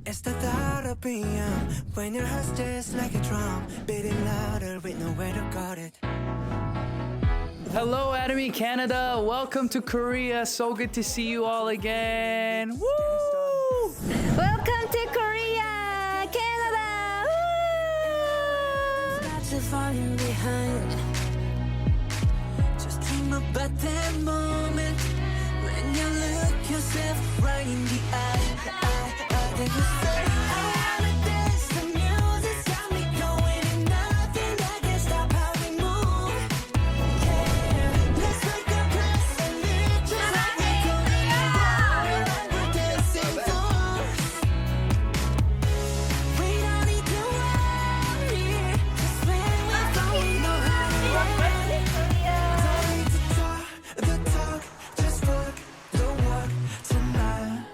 It's the thought of being young when your heart's just like a drum, beating louder with nowhere to guard it. Hello, Atomy Canada. Welcome to Korea. So good to see you all again. Woo! Welcome to Korea, Canada. Woo! Not too falling behind. Just dream about that moment when you look yourself right in the eye. Then you say, I wanna dance. The music's got me going, and nothing that can stop how we move. Yeah, let's make a place and live just like we're going around, like we're dancing fools. We don't need to worry, 'cause when we're gone, we know how to run. Don't need to talk the talk, just walk the walk tonight.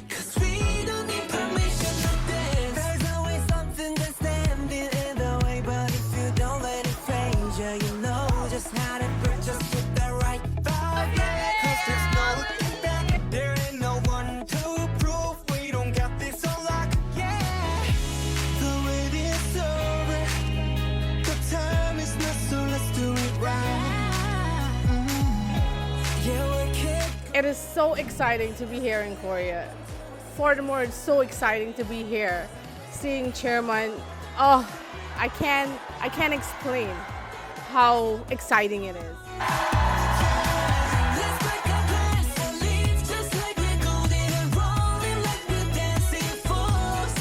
'Cause we don't need permission to dance. There's always something that's standing in the way, but if you don't let it phase you, you know just how to break, just with the right vibe. Yeah, 'cause there's no looking back. There ain't no one to prove we don't got this on lock. Yeah, the wait is over. The time is not, so let's do it right. Yeah, we're kids. It is so exciting to be here in Korea. Furthermore, it's so exciting to be here. Seeing Chairman, I can't explain how exciting it is. Let's break our plans and leave just like we're golden and rolling like we're dancing fools.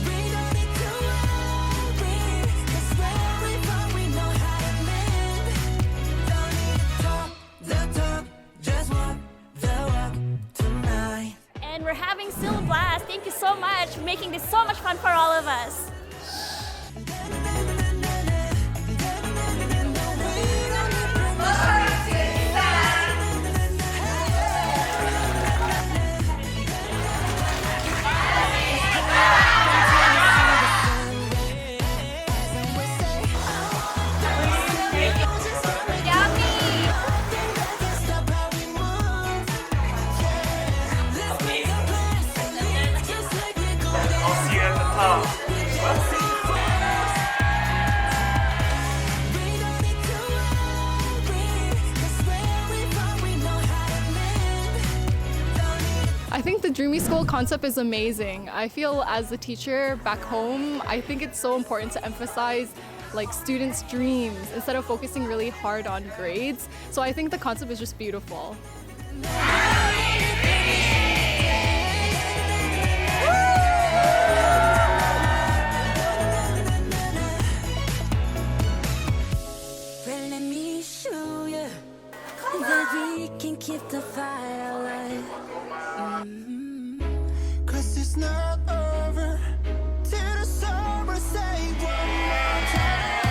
We don't need to worry, 'cause where we're from we know how to live. Don't need to talk the talk, just walk the walk tonight. And we're having still a blast. Thank you so much for making this so much fun for all of us. I think the Dreamy School concept is amazing. I feel as a teacher back home, I think it's so important to emphasize like students' dreams instead of focusing really hard on grades. So I think the concept is just beautiful. Well, let me show you that we can keep the fire alive. 'Cause it's not over till the summer say one more time.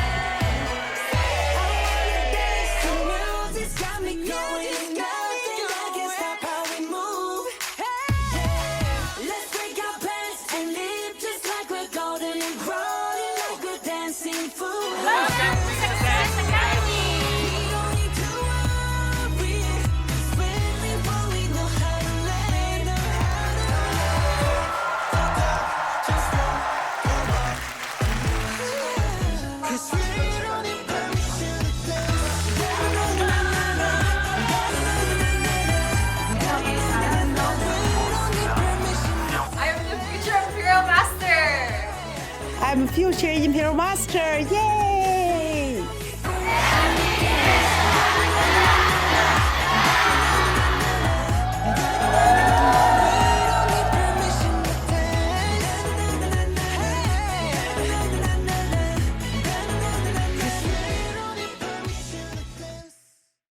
I wanna dance, the music's got me going, nothing that can stop how we move. Yeah, let's break our plans and live just like we're golden and rolling like we're dancing fools. Welcome to Success Academy. We don't need to worry, 'cause when we're born we know how to lay, know how to just walk the walk. 'Cause we don't need permission to dance. I'm the future Imperial Master! I'm future Imperial Master. Yay!